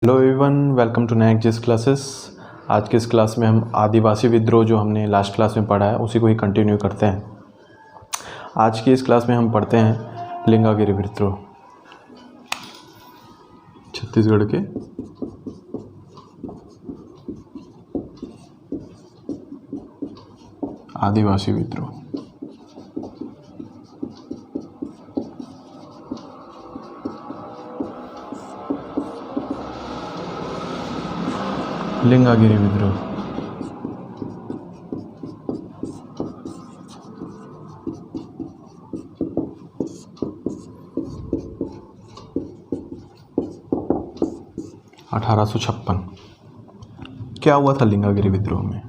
Hello everyone, welcome to next जिस classes. आज के इस क्लास में हम आदिवासी विद्रोह जो हमने लास्ट क्लास में पढ़ा है उसी को ही कंटिन्यू करते हैं। आज की इस क्लास में हम पढ़ते हैं लिंगागिरी विद्रोह, छत्तीसगढ़ के आदिवासी विद्रोह। लिंगागिरी विद्रोह अठारह क्या हुआ था लिंगागिरी विद्रोह में?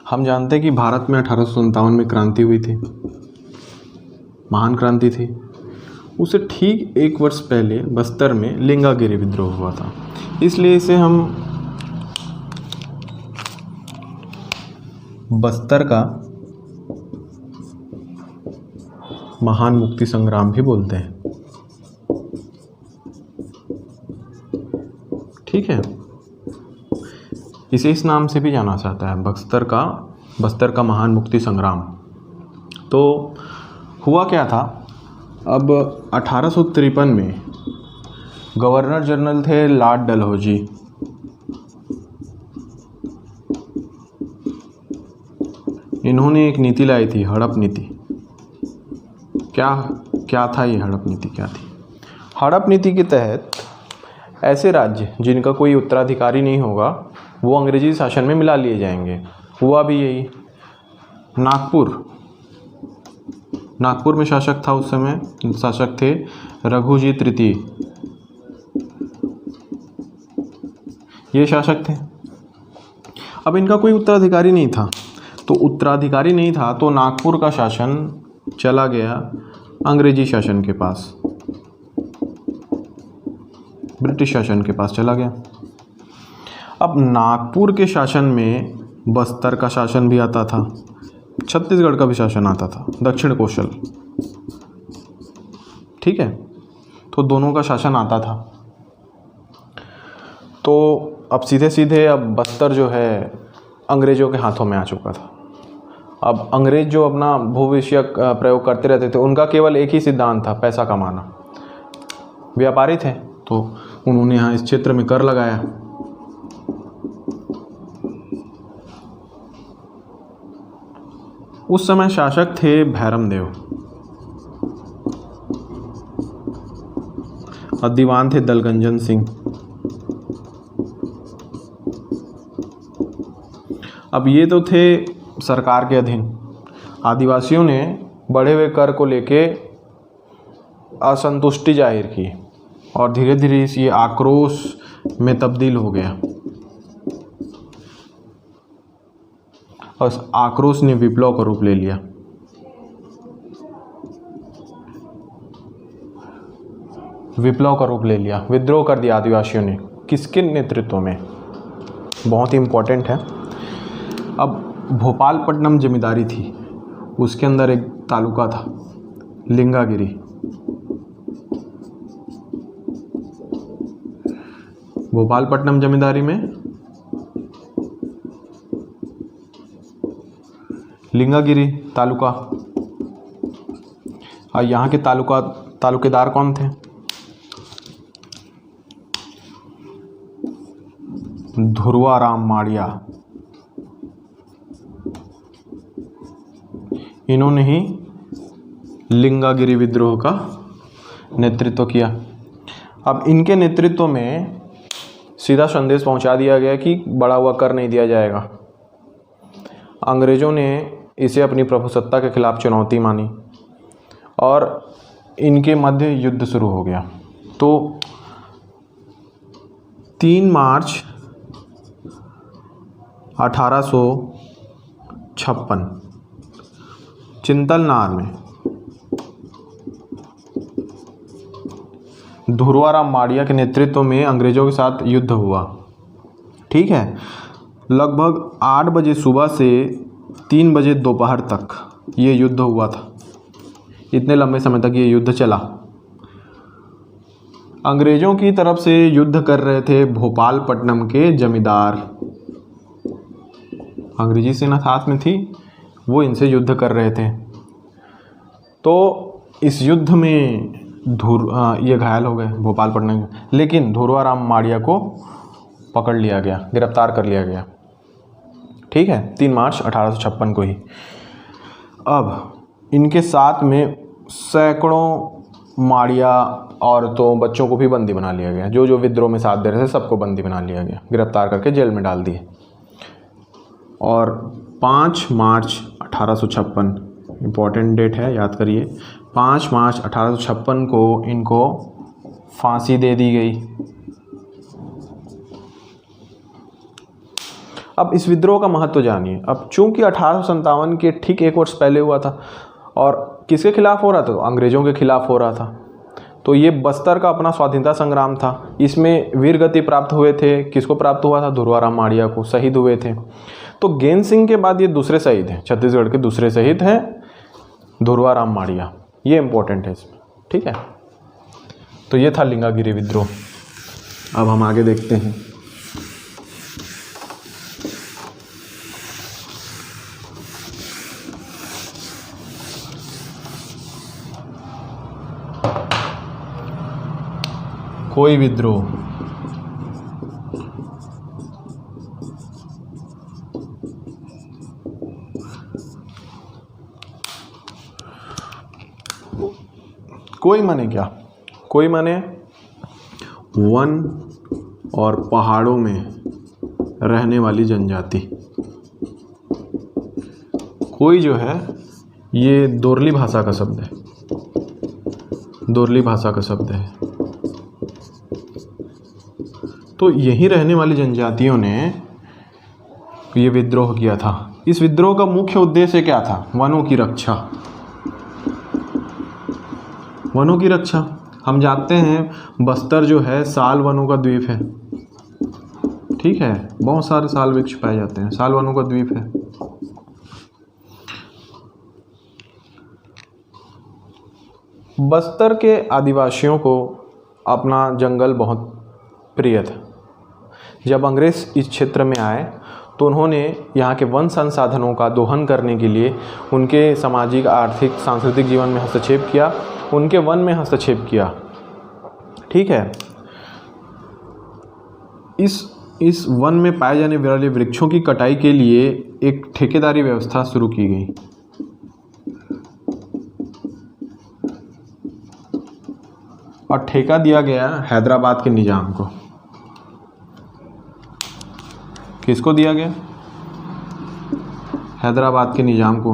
हम जानते हैं कि भारत में 1857 में क्रांति हुई थी, महान क्रांति थी। उसे ठीक एक वर्ष पहले बस्तर में लिंगागिरी विद्रोह हुआ था, इसलिए इसे हम बस्तर का महान मुक्ति संग्राम भी बोलते हैं। ठीक है, इसे इस नाम से भी जाना जाता है, बस्तर का महान मुक्ति संग्राम। तो हुआ क्या था, अब 1853 में गवर्नर जनरल थे लॉर्ड डलहौजी। इन्होंने एक नीति लाई थी, हड़प नीति। क्या था ये हड़प नीति? क्या थी हड़प नीति? के तहत ऐसे राज्य जिनका कोई उत्तराधिकारी नहीं होगा वो अंग्रेजी शासन में मिला लिए जाएंगे। हुआ भी यही। नागपुर में शासक था उस समय, शासक थे रघुजी तृतीय। ये शासक थे। अब इनका कोई उत्तराधिकारी नहीं था, तो नागपुर का शासन चला गया अंग्रेजी शासन के पास, ब्रिटिश शासन के पास चला गया। अब नागपुर के शासन में बस्तर का शासन भी आता था, छत्तीसगढ़ का भी शासन आता था, दक्षिण कौशल। ठीक है, तो दोनों का शासन आता था। तो अब सीधे अब बस्तर जो है अंग्रेज़ों के हाथों में आ चुका था। अब अंग्रेज़ जो अपना भूविषयक प्रयोग करते रहते थे, उनका केवल एक ही सिद्धांत था, पैसा कमाना। व्यापारी थे, तो उन्होंने यहाँ इस क्षेत्र में कर लगाया। उस समय शासक थे भैरमदेव और दीवान थे दलगंजन सिंह। अब ये तो थे सरकार के अधीन। आदिवासियों ने बढ़े हुए कर को लेके असंतुष्टि जाहिर की और धीरे धीरे ये आक्रोश में तब्दील हो गया और आक्रोश ने विप्लव का रूप ले लिया। विद्रोह कर दिया आदिवासियों ने। किसके नेतृत्व में? बहुत ही इम्पोर्टेंट है। अब भोपालपट्टनम जमींदारी थी, उसके अंदर एक तालुका था लिंगागिरी। भोपालपट्टनम जमींदारी में लिंगागिरी तालुका, और यहाँ के तालुकेदार कौन थे? धुरवाराम माड़िया। इन्होंने ही लिंगागिरी विद्रोह का नेतृत्व किया। अब इनके नेतृत्व में सीधा संदेश पहुंचा दिया गया कि बढ़ा हुआ कर नहीं दिया जाएगा। अंग्रेज़ों ने इसे अपनी प्रभुसत्ता के खिलाफ चुनौती मानी और इनके मध्य युद्ध शुरू हो गया। तो 3 मार्च 1856 चिंतलनार में धुरवाराम माड़िया के नेतृत्व में अंग्रेज़ों के साथ युद्ध हुआ। ठीक है, लगभग 8 बजे सुबह से 3 बजे दोपहर तक ये युद्ध हुआ था। इतने लंबे समय तक ये युद्ध चला। अंग्रेजों की तरफ से युद्ध कर रहे थे भोपालपट्टनम के जमींदार। अंग्रेजी सेना साथ में थी, वो इनसे युद्ध कर रहे थे। तो इस युद्ध में ये घायल हो गए भोपालपट्टनम, लेकिन धुर्वाराम माड़िया को पकड़ लिया गया, गिरफ्तार कर लिया गया। ठीक है, 3 मार्च 1856 को ही। अब इनके साथ में सैकड़ों माड़िया औरतों बच्चों को भी बंदी बना लिया गया। जो जो विद्रोह में साथ दे रहे थे सबको बंदी बना लिया गया, गिरफ्तार करके जेल में डाल दिए। और 5 मार्च 1856 इम्पॉर्टेंट डेट है, याद करिए। 5 मार्च 1856 को इनको फांसी दे दी गई। अब इस विद्रोह का महत्व जानिए। अब चूंकि 1857 के ठीक 1 वर्ष पहले हुआ था, और किसके खिलाफ हो रहा था? तो अंग्रेजों के खिलाफ हो रहा था। तो ये बस्तर का अपना स्वाधीनता संग्राम था। इसमें वीर गति प्राप्त हुए थे। किसको प्राप्त हुआ था? धुर्वाराम माड़िया को, शहीद हुए थे। तो गैन सिंह के बाद ये दूसरे शहीद हैं, छत्तीसगढ़ के दूसरे शहीद हैं धुर्वाराम माड़िया। ये इंपॉर्टेंट है इसमें, ठीक है। तो ये था लिंगागिरी विद्रोह। अब हम आगे देखते हैं। कोई विद्रोह। कोई माने क्या? कोई माने वन और पहाड़ों में रहने वाली जनजाति। कोई जो है ये दोरली भाषा का शब्द है, दोरली भाषा का शब्द है। तो यहीं रहने वाली जनजातियों ने ये विद्रोह किया था। इस विद्रोह का मुख्य उद्देश्य क्या था? वनों की रक्षा। वनों की रक्षा। हम जानते हैं बस्तर जो है साल वनों का द्वीप है, ठीक है। बहुत सारे साल वृक्ष पाए जाते हैं, साल वनों का द्वीप है। बस्तर के आदिवासियों को अपना जंगल बहुत प्रिय था। जब अंग्रेज इस क्षेत्र में आए तो उन्होंने यहाँ के वन संसाधनों का दोहन करने के लिए उनके सामाजिक, आर्थिक, सांस्कृतिक जीवन में हस्तक्षेप किया, उनके वन में हस्तक्षेप किया, ठीक है। इस वन में पाए जाने वाले वृक्षों की कटाई के लिए एक ठेकेदारी व्यवस्था शुरू की गई। और ठेका दिया गया हैदराबाद के निजाम को। किसको दिया गया? हैदराबाद के निजाम को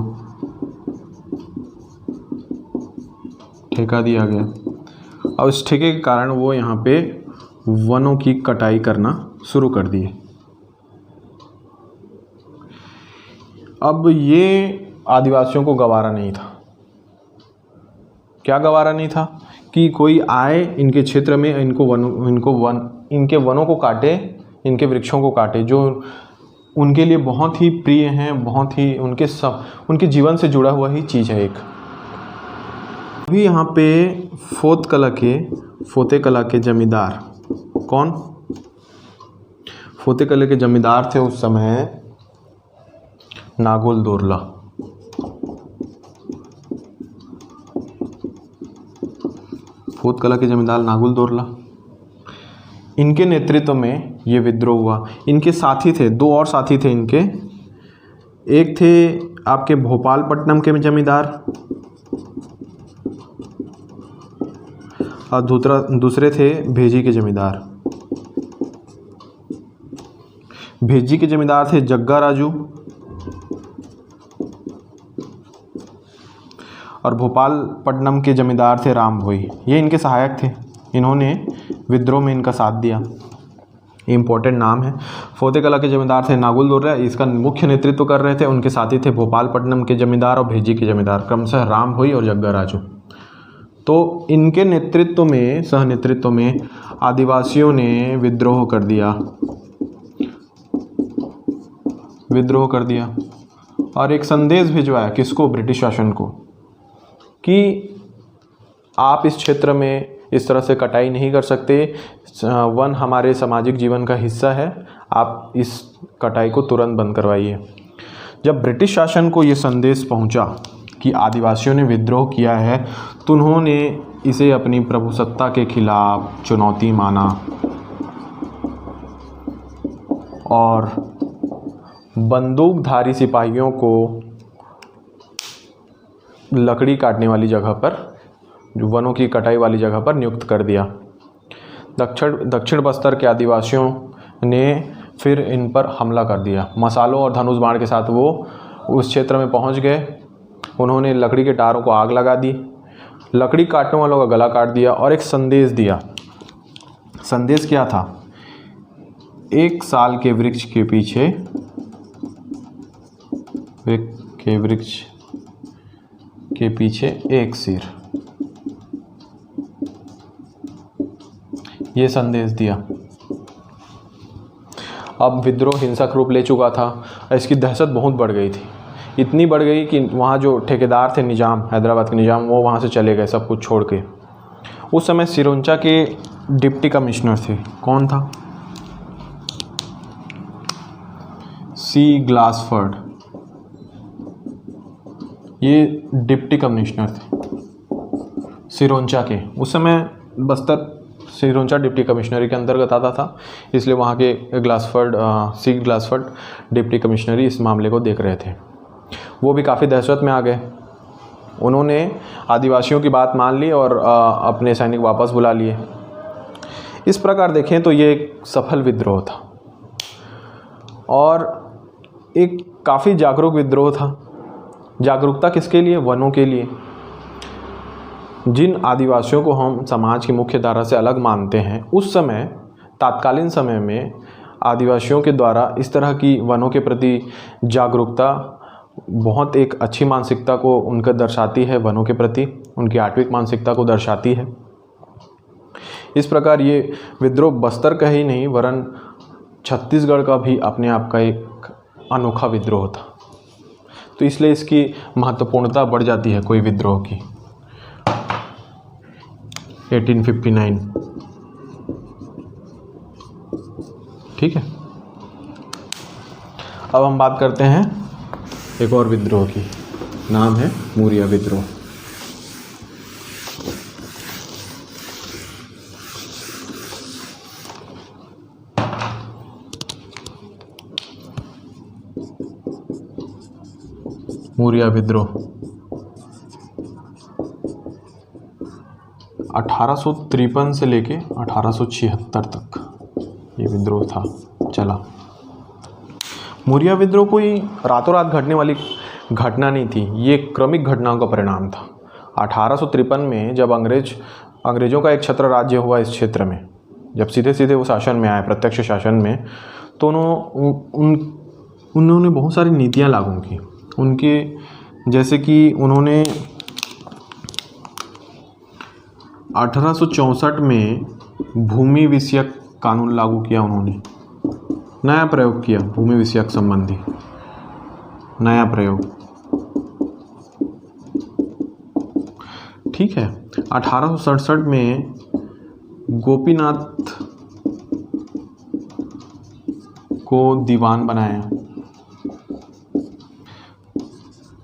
ठेका दिया गया। और इस ठेके के कारण वो यहाँ पे वनों की कटाई करना शुरू कर दिए। अब ये आदिवासियों को गवारा नहीं था। क्या गवारा नहीं था? कि कोई आए इनके क्षेत्र में, इनके वनों को काटे, इनके वृक्षों को काटे, जो उनके लिए बहुत ही प्रिय हैं, बहुत ही उनके जीवन से जुड़ा हुआ ही चीज़ है एक। अभी यहाँ पे फोते कला के जमींदार कौन? फोते कला के जमींदार थे उस समय नागोल दोरला। फोत कला के जमींदार नागुल दोरला, इनके नेतृत्व में ये विद्रोह हुआ। इनके साथी थे, 2 और साथी थे इनके। एक थे आपके भोपालपट्टनम के जमींदार और दूसरे थे भेजी के जमींदार। भेजी के जमींदार थे जग्गा राजू और भोपालपट्टनम के जमींदार थे राम भोई। ये इनके सहायक थे, इन्होंने विद्रोह में इनका साथ दिया। इम्पोर्टेंट नाम है। फोते कला के जमींदार थे नागुल दोरला, इसका मुख्य नेतृत्व कर रहे थे। उनके साथी थे भोपालपट्टनम के जमींदार और भेजी के जमींदार, क्रमशः राम भोई और जग्गा राजू। तो इनके नेतृत्व में, सह नेतृत्व में आदिवासियों ने विद्रोह कर दिया और एक संदेश भिजवाया। किसको? ब्रिटिश शासन को, कि आप इस क्षेत्र में इस तरह से कटाई नहीं कर सकते, वन हमारे सामाजिक जीवन का हिस्सा है, आप इस कटाई को तुरंत बंद करवाइए। जब ब्रिटिश शासन को ये संदेश पहुंचा कि आदिवासियों ने विद्रोह किया है, तो उन्होंने इसे अपनी प्रभुसत्ता के खिलाफ चुनौती माना और बंदूकधारी सिपाहियों को लकड़ी काटने वाली जगह पर, जो वनों की कटाई वाली जगह पर नियुक्त कर दिया। दक्षिण बस्तर के आदिवासियों ने फिर इन पर हमला कर दिया। मसालों और धनुष बाण के साथ वो उस क्षेत्र में पहुंच गए। उन्होंने लकड़ी के टारों को आग लगा दी, लकड़ी काटने वालों का गला काट दिया और एक संदेश दिया। संदेश क्या था? 1 साल के वृक्ष के पीछे एक सिर, ये संदेश दिया। अब विद्रोह हिंसक रूप ले चुका था, इसकी दहशत बहुत बढ़ गई थी। इतनी बढ़ गई कि वहाँ जो ठेकेदार थे, निज़ाम, हैदराबाद के निज़ाम, वो वहाँ से चले गए सब कुछ छोड़ के। उस समय सिरोंचा के डिप्टी कमिश्नर थे। कौन था? सी ग्लासफर्ड, ये डिप्टी कमिश्नर थे सिरोंचा के। उस समय बस्तर सिरोंचा डिप्टी कमिश्नरी के अंतर्गत आता था, इसलिए वहाँ के सी ग्लासफर्ड डिप्टी कमिश्नरी इस मामले को देख रहे थे। वो भी काफ़ी दहशत में आ गए। उन्होंने आदिवासियों की बात मान ली और अपने सैनिक वापस बुला लिए। इस प्रकार देखें तो ये एक सफल विद्रोह था और एक काफ़ी जागरूक विद्रोह था। जागरूकता किसके लिए? वनों के लिए। जिन आदिवासियों को हम समाज की मुख्य धारा से अलग मानते हैं, उस समय तात्कालीन समय में आदिवासियों के द्वारा इस तरह की वनों के प्रति जागरूकता बहुत एक अच्छी मानसिकता को उनका दर्शाती है, वनों के प्रति उनकी आत्विक मानसिकता को दर्शाती है। इस प्रकार ये विद्रोह बस्तर का ही नहीं वरन छत्तीसगढ़ का भी अपने आप का एक अनोखा विद्रोह था। तो इसलिए इसकी महत्वपूर्णता बढ़ जाती है कोई विद्रोह की। 1859, ठीक है। अब हम बात करते हैं एक और विद्रोह की, नाम है मूरिया विद्रोह। मूरिया विद्रोह 1853 से लेके 1876 तक ये विद्रोह था, चला। मूरिया विद्रोह कोई रातों रात घटने वाली घटना नहीं थी, ये क्रमिक घटनाओं का परिणाम था। 1853 में जब अंग्रेज़ों का एक छत्र राज्य हुआ इस क्षेत्र में, जब सीधे सीधे वो शासन में आए, प्रत्यक्ष शासन में, तो उन्होंने बहुत सारी नीतियाँ लागू की। उनके जैसे कि उन्होंने 1864 में भूमि विषयक कानून लागू किया। उन्होंने नया प्रयोग किया, भूमि विषयक संबंधी नया प्रयोग, ठीक है। 1867 में गोपीनाथ को दीवान बनाया,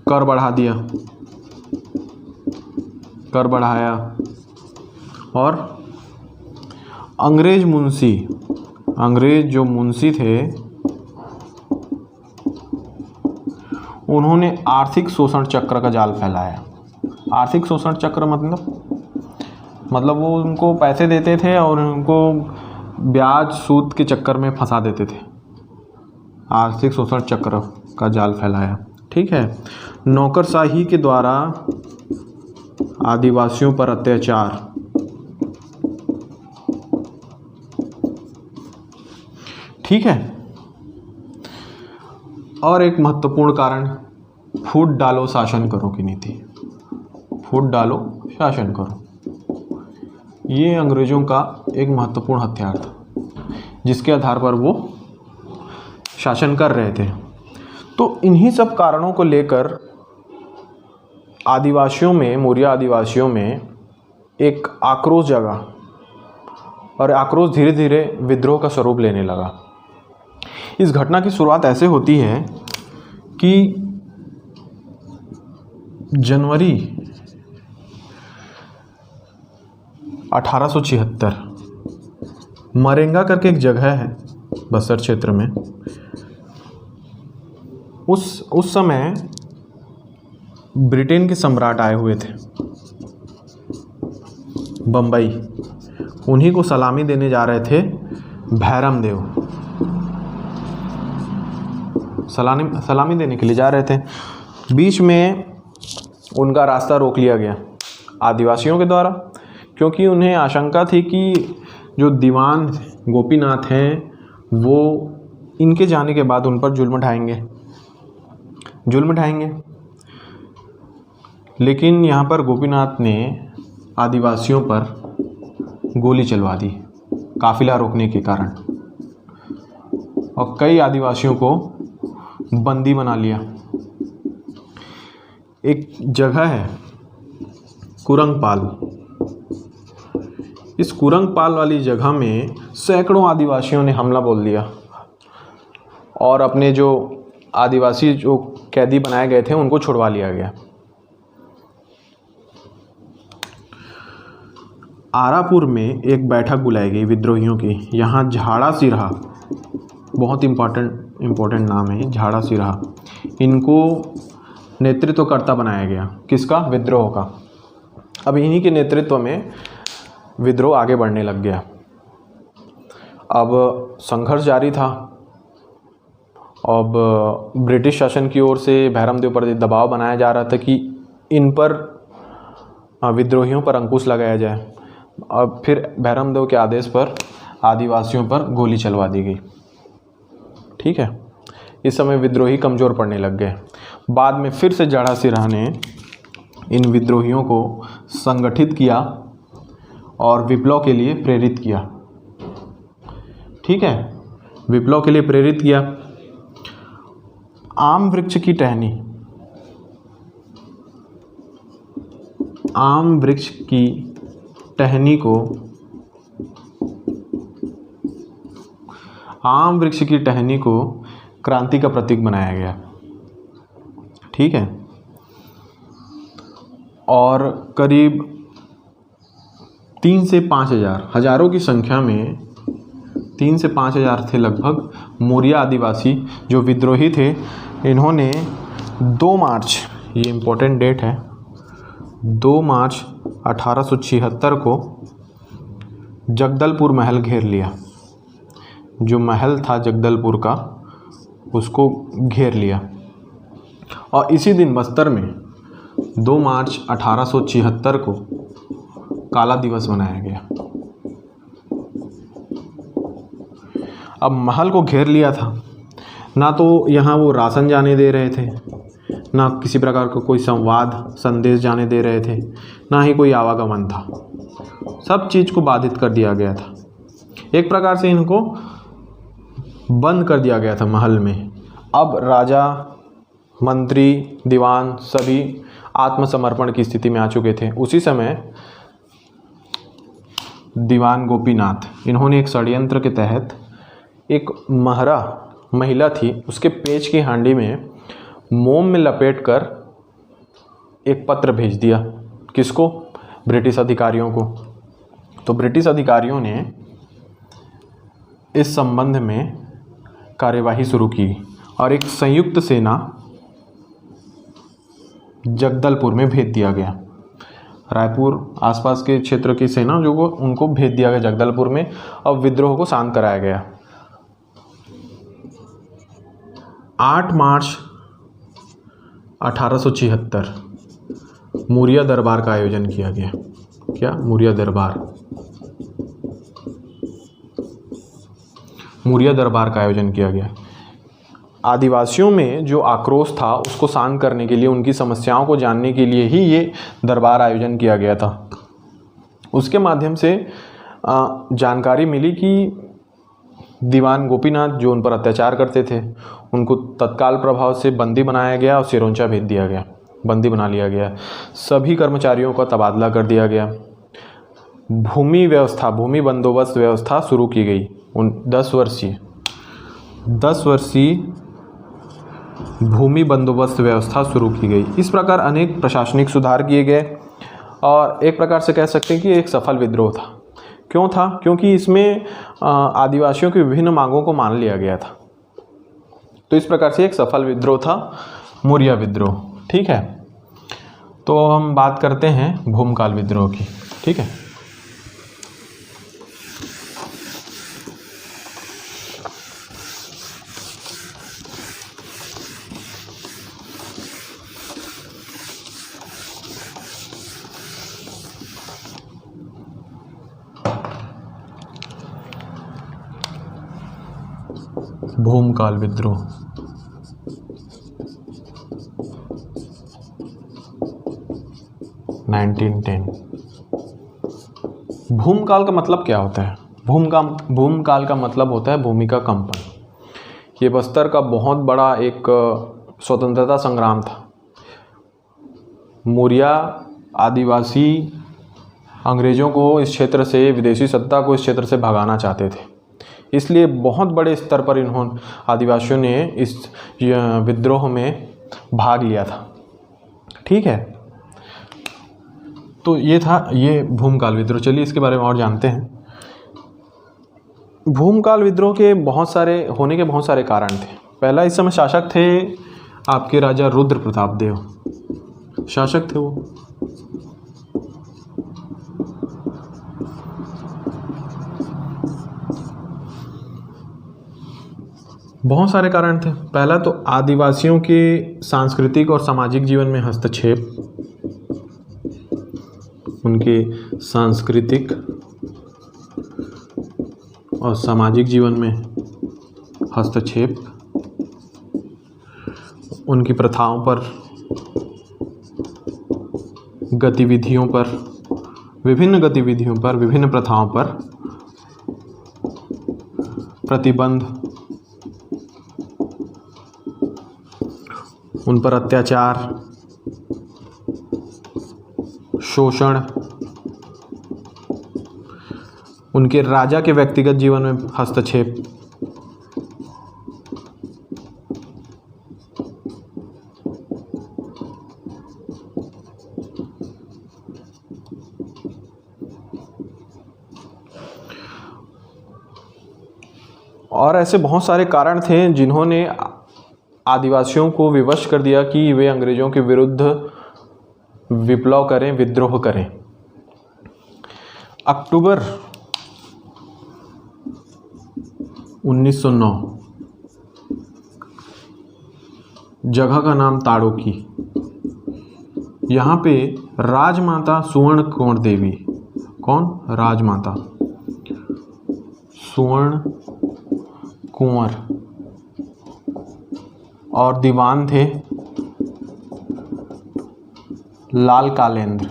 कर बढ़ा दिया, कर बढ़ाया और अंग्रेज जो मुंशी थे, उन्होंने आर्थिक शोषण चक्र का जाल फैलाया। आर्थिक शोषण चक्र मतलब वो उनको पैसे देते थे और उनको ब्याज सूद के चक्कर में फंसा देते थे। आर्थिक शोषण चक्र का जाल फैलाया, ठीक है। नौकरशाही के द्वारा आदिवासियों पर अत्याचार, ठीक है। और एक महत्वपूर्ण कारण, फूट डालो शासन करो की नीति। फूट डालो शासन करो, ये अंग्रेज़ों का एक महत्वपूर्ण हथियार था, जिसके आधार पर वो शासन कर रहे थे। तो इन्हीं सब कारणों को लेकर आदिवासियों में, मौर्य आदिवासियों में एक आक्रोश जगा और आक्रोश धीरे धीरे विद्रोह का स्वरूप लेने लगा। इस घटना की शुरुआत ऐसे होती है कि जनवरी 1876 मरेंगा करके एक जगह है बस्तर क्षेत्र में। उस समय ब्रिटेन के सम्राट आए हुए थे बम्बई। उन्हीं को सलामी देने जा रहे थे भैरम देव। सलामी देने के लिए जा रहे थे। बीच में उनका रास्ता रोक लिया गया आदिवासियों के द्वारा, क्योंकि उन्हें आशंका थी कि जो दीवान गोपीनाथ हैं वो इनके जाने के बाद उन पर जुल्म ढाएंगे। लेकिन यहाँ पर गोपीनाथ ने आदिवासियों पर गोली चलवा दी काफिला रोकने के कारण, और कई आदिवासियों को बंदी बना लिया। एक जगह है कुरंगपाल। इस कुरंगपाल वाली जगह में सैकड़ों आदिवासियों ने हमला बोल दिया और अपने जो आदिवासी जो कैदी बनाए गए थे उनको छुड़वा लिया गया। आरापुर में एक बैठक बुलाई गई विद्रोहियों की। यहाँ झाड़ा सिरहा, बहुत इम्पोर्टेंट नाम है झाड़ा सिरहा, इनको नेतृत्वकर्ता बनाया गया। किसका? विद्रोह का। अब इन्हीं के नेतृत्व में विद्रोह आगे बढ़ने लग गया। अब संघर्ष जारी था। अब ब्रिटिश शासन की ओर से भैरमदेव पर दबाव बनाया जा रहा था कि इन पर विद्रोहियों पर अंकुश लगाया जाए। अब फिर भैरमदेव के आदेश पर आदिवासियों पर गोली चलवा दी गई। ठीक है, इस समय विद्रोही कमज़ोर पड़ने लग गए। बाद में फिर से झाड़ा सिरहा ने इन विद्रोहियों को संगठित किया और विप्लव के लिए प्रेरित किया। ठीक है, विप्लव के लिए प्रेरित किया। आम वृक्ष की टहनी, आम वृक्ष की टहनी को, आम वृक्ष की टहनी को क्रांति का प्रतीक बनाया गया। ठीक है, और करीब 3 से 5 हज़ार, हज़ारों की संख्या में 3 से 5 हज़ार थे लगभग मोरिया आदिवासी जो विद्रोही थे। इन्होंने 2 मार्च, ये इम्पोर्टेंट डेट है, 2 मार्च 1876 को जगदलपुर महल घेर लिया। जो महल था जगदलपुर का उसको घेर लिया। और इसी दिन बस्तर में 2 मार्च 1876 को काला दिवस मनाया गया। अब महल को घेर लिया था, ना तो यहाँ वो राशन जाने दे रहे थे, ना किसी प्रकार का कोई संवाद संदेश जाने दे रहे थे, ना ही कोई आवागमन था। सब चीज़ को बाधित कर दिया गया था। एक प्रकार से इनको बंद कर दिया गया था महल में। अब राजा, मंत्री, दीवान सभी आत्मसमर्पण की स्थिति में आ चुके थे। उसी समय दीवान गोपीनाथ, इन्होंने एक षड्यंत्र के तहत एक महिला थी, उसके पेच की हांडी में मोम में लपेटकर एक पत्र भेज दिया। किसको? ब्रिटिश अधिकारियों को। तो ब्रिटिश अधिकारियों ने इस संबंध में कार्यवाही शुरू की और एक संयुक्त सेना जगदलपुर में भेज दिया गया। रायपुर आसपास के क्षेत्र की सेना जो उनको भेज दिया गया जगदलपुर में। अब विद्रोह को शांत कराया गया। 8 मार्च 1876 मुरिया दरबार का आयोजन किया गया। क्या? मुरिया दरबार का आयोजन किया गया। आदिवासियों में जो आक्रोश था उसको शांत करने के लिए, उनकी समस्याओं को जानने के लिए ही ये दरबार आयोजन किया गया था। उसके माध्यम से जानकारी मिली कि दीवान गोपीनाथ जो उन पर अत्याचार करते थे उनको तत्काल प्रभाव से बंदी बनाया गया और सिरोंचा भेज दिया गया, बंदी बना लिया गया। सभी कर्मचारियों का तबादला कर दिया गया। भूमि व्यवस्था, भूमि बंदोबस्त व्यवस्था शुरू की गई। 10 वर्षीय भूमि बंदोबस्त व्यवस्था शुरू की गई। इस प्रकार अनेक प्रशासनिक सुधार किए गए और एक प्रकार से कह सकते हैं कि एक सफल विद्रोह था। क्यों था? क्योंकि इसमें आदिवासियों की विभिन्न मांगों को मान लिया गया था। तो इस प्रकार से एक सफल विद्रोह था मौर्य विद्रोह। ठीक है, तो हम बात करते हैं भूमकाल विद्रोह की। ठीक है, भूमकाल विद्रोह। भूमकाल का मतलब क्या होता है? भूमकाल का मतलब होता है भूमि का कंपन। ये बस्तर का बहुत बड़ा एक स्वतंत्रता संग्राम था। मौर्य आदिवासी अंग्रेज़ों को इस क्षेत्र से, विदेशी सत्ता को इस क्षेत्र से भगाना चाहते थे, इसलिए बहुत बड़े स्तर पर आदिवासियों ने इस विद्रोह में भाग लिया था। ठीक है, तो ये था ये भूमकाल विद्रोह। चलिए इसके बारे में और जानते हैं। भूमकाल विद्रोह के बहुत सारे कारण थे। पहला, इस समय शासक थे आपके राजा रुद्र प्रताप देव, शासक थे वो। बहुत सारे कारण थे। पहला तो आदिवासियों के सांस्कृतिक और सामाजिक जीवन में हस्तक्षेप, उनके सांस्कृतिक और सामाजिक जीवन में हस्तक्षेप, उनकी प्रथाओं पर, गतिविधियों पर, विभिन्न प्रथाओं पर प्रतिबंध, उन पर अत्याचार, शोषण, उनके राजा के व्यक्तिगत जीवन में हस्तक्षेप, और ऐसे बहुत सारे कारण थे जिन्होंने आदिवासियों को विवश कर दिया कि वे अंग्रेज़ों के विरुद्ध विप्लव करें, विद्रोह करें। अक्टूबर 1909, जगह का नाम ताड़ोकी, यहाँ पे राजमाता सुवर्ण कुंवर देवी, कौन? राजमाता सुवर्ण कुंवर, और दीवान थे लाल कालेंद्र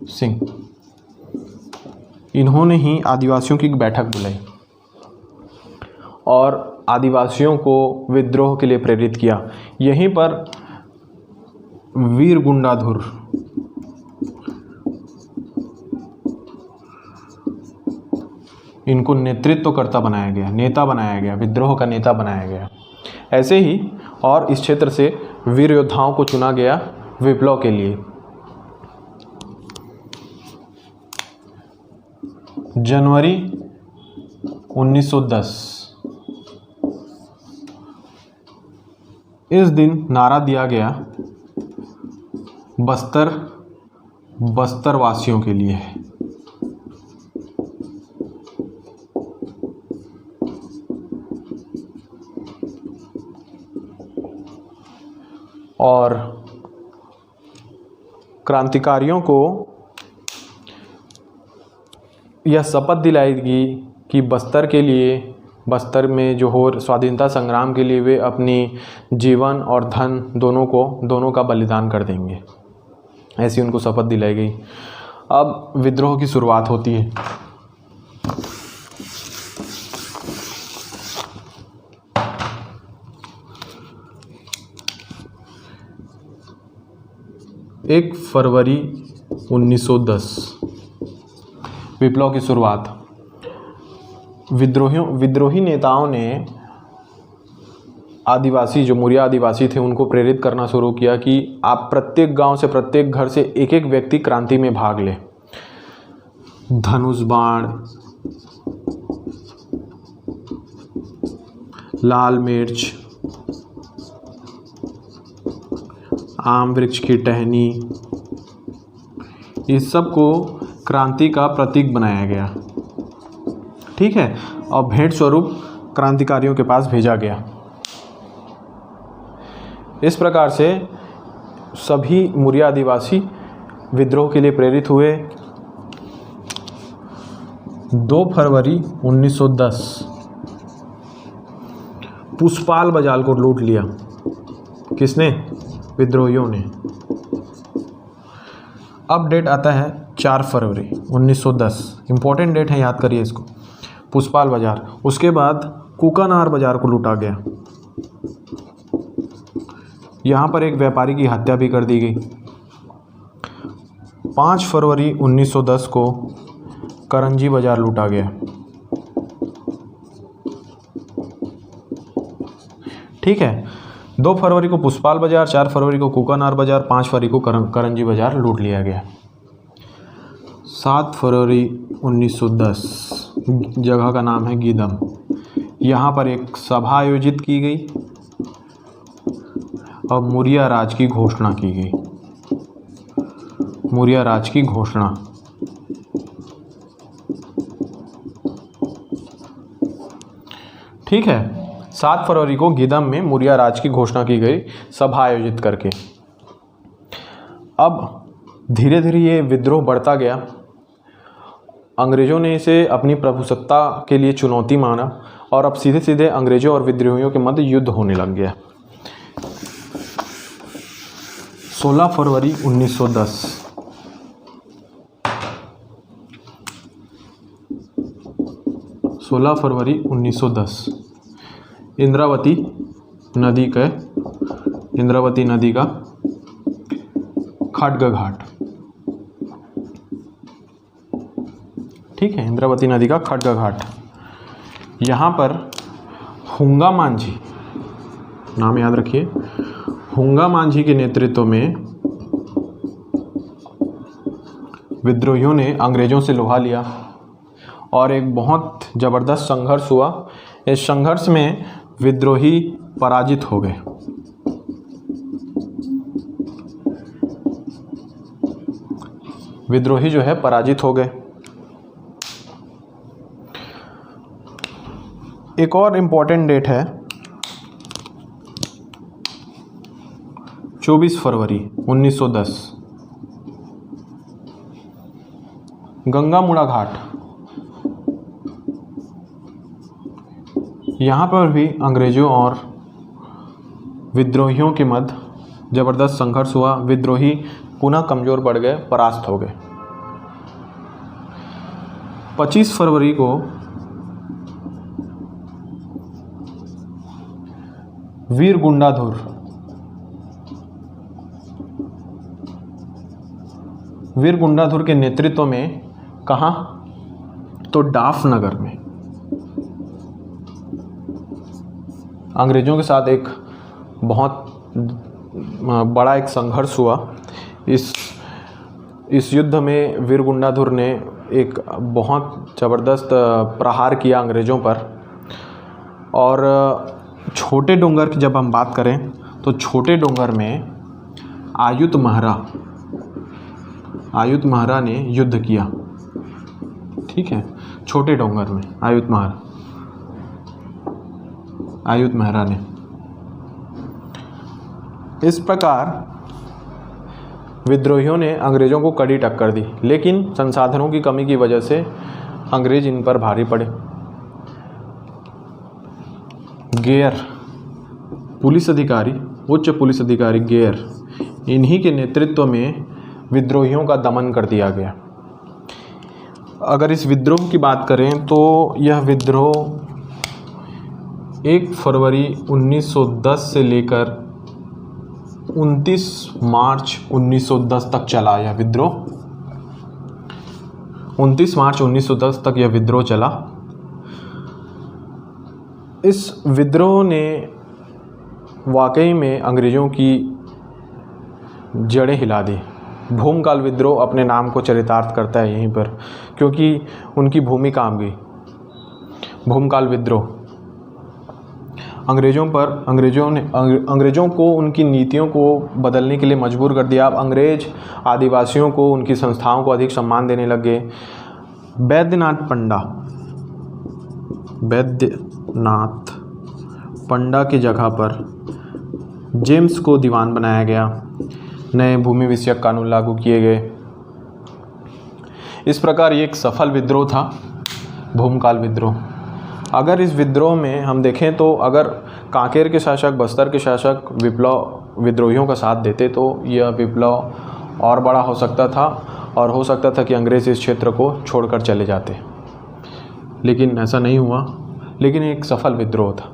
सिंह। इन्होंने ही आदिवासियों की एक बैठक बुलाई और आदिवासियों को विद्रोह के लिए प्रेरित किया। यहीं पर वीर गुंडाधुर, इनको नेतृत्वकर्ता बनाया गया, नेता बनाया गया, विद्रोह का नेता बनाया गया। ऐसे ही और इस क्षेत्र से वीर योद्धाओं को चुना गया विप्लव के लिए। जनवरी 1910, इस दिन नारा दिया गया बस्तर वासियों के लिए है। और क्रांतिकारियों को यह शपथ दिलाएगी कि बस्तर में जो हो स्वाधीनता संग्राम के लिए वे अपनी जीवन और धन दोनों का बलिदान कर देंगे। ऐसी उनको शपथ दिलाई गई। अब विद्रोह की शुरुआत होती है। 1 फरवरी 1910 विप्लव की शुरुआत। विद्रोही नेताओं ने आदिवासी, जो मुरिया आदिवासी थे, उनको प्रेरित करना शुरू किया कि आप प्रत्येक गांव से, प्रत्येक घर से एक एक व्यक्ति क्रांति में भाग ले। धनुष बाण, लाल मिर्च, आम वृक्ष की टहनी, इस सब को क्रांति का प्रतीक बनाया गया। ठीक है, और भेंट स्वरूप क्रांतिकारियों के पास भेजा गया। इस प्रकार से सभी मुरिया आदिवासी विद्रोह के लिए प्रेरित हुए। 2 फरवरी 1910 पुष्पाल बाजार को लूट लिया। किसने? विद्रोहियों ने। अब डेट आता है 4 फरवरी 1910, इंपॉर्टेंट डेट है, याद करिए इसको। पुष्पाल बाजार। उसके बाद कुकानार बाजार को लूटा गया। यहाँ पर एक व्यापारी की हत्या भी कर दी गई। 5 फरवरी 1910 को करंजी बाजार लूटा गया। ठीक है, 2 फरवरी को पुष्पाल बाजार, 4 फरवरी को कुकानार बाजार, 5 फरवरी को करंजी बाजार लूट लिया गया। 7 फरवरी 1910 जगह का नाम है गीदम। यहाँ पर एक सभा आयोजित की गई और मुरिया राज की घोषणा की गई। मुरिया राज की घोषणा। ठीक है, 7 फरवरी को गीदम में मुरिया राज की घोषणा की गई, सभा आयोजित करके। अब धीरे धीरे ये विद्रोह बढ़ता गया। अंग्रेज़ों ने इसे अपनी प्रभुसत्ता के लिए चुनौती माना और अब सीधे सीधे अंग्रेज़ों और विद्रोहियों के मध्य युद्ध होने लग गया। 16 फरवरी 1910 16 फरवरी 1910 इंद्रावती नदी का खड़ग घाट। ठीक है, इंद्रावती नदी का खड़ग घाट। यहाँ पर हुंगा मांझी, नाम याद रखिए, हुंगा मांझी के नेतृत्व में विद्रोहियों ने अंग्रेज़ों से लोहा लिया और एक बहुत ज़बरदस्त संघर्ष हुआ। इस संघर्ष में विद्रोही पराजित हो गए। विद्रोही जो है पराजित हो गए। एक और इम्पॉर्टेंट डेट है 24 फरवरी 1910 गंगामुड़ा घाट। यहाँ पर भी अंग्रेज़ों और विद्रोहियों के मध्य ज़बरदस्त संघर्ष हुआ। विद्रोही पुनः कमज़ोर पड़ गए, परास्त हो गए। 25 फरवरी को वीर गुंडाधुर के नेतृत्व में, कहाँ? तो डाफ नगर में अंग्रेज़ों के साथ एक बहुत बड़ा एक संघर्ष हुआ। इस युद्ध में वीर गुंडाधुर ने एक बहुत ज़बरदस्त प्रहार किया अंग्रेज़ों पर। और छोटे डोंगर की जब हम बात करें तो छोटे डोंगर में आयुत महारा ने युद्ध किया। ठीक है, छोटे डोंगर में आयुत महारा ने। इस प्रकार विद्रोहियों ने अंग्रेज़ों को कड़ी टक्कर दी, लेकिन संसाधनों की कमी की वजह से अंग्रेज इन पर भारी पड़े। गेयर उच्च पुलिस अधिकारी गेयर, इन्हीं के नेतृत्व में विद्रोहियों का दमन कर दिया गया। अगर इस विद्रोह की बात करें तो यह विद्रोह 1 फरवरी 1910 से लेकर 29 मार्च 1910 तक चला यह विद्रोह। 29 मार्च 1910 तक यह विद्रोह चला। इस विद्रोह ने वाकई में अंग्रेज़ों की जड़ें हिला दी। भूमकाल विद्रोह अपने नाम को चरितार्थ करता है यहीं पर, क्योंकि उनकी भूमि काम गई। भूमकाल विद्रोह अंग्रेज़ों को उनकी नीतियों को बदलने के लिए मजबूर कर दिया। अब अंग्रेज आदिवासियों को, उनकी संस्थाओं को अधिक सम्मान देने लग गए। बैद्यनाथ पंडा की जगह पर जेम्स को दीवान बनाया गया। नए भूमि विषयक कानून लागू किए गए। इस प्रकार ये एक सफल विद्रोह था, भूमकाल विद्रोह। अगर इस विद्रोह में हम देखें तो अगर कांकेर के शासक, बस्तर के शासक विद्रोहियों का साथ देते तो यह विप्लव और बड़ा हो सकता था और हो सकता था कि अंग्रेज इस क्षेत्र को छोड़कर चले जाते, लेकिन ऐसा नहीं हुआ। लेकिन एक सफल विद्रोह था।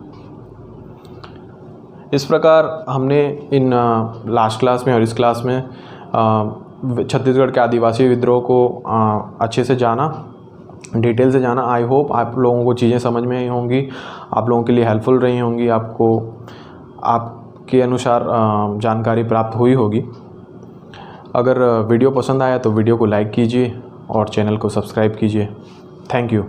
इस प्रकार हमने इन लास्ट क्लास में और इस क्लास में छत्तीसगढ़ के आदिवासी विद्रोह को अच्छे से जाना, डिटेल से जाना। आई होप आप लोगों को चीज़ें समझ में आई होंगी, आप लोगों के लिए हेल्पफुल रही होंगी, आपको आपके अनुसार जानकारी प्राप्त हुई होगी। अगर वीडियो पसंद आया तो वीडियो को लाइक कीजिए और चैनल को सब्सक्राइब कीजिए। Thank you.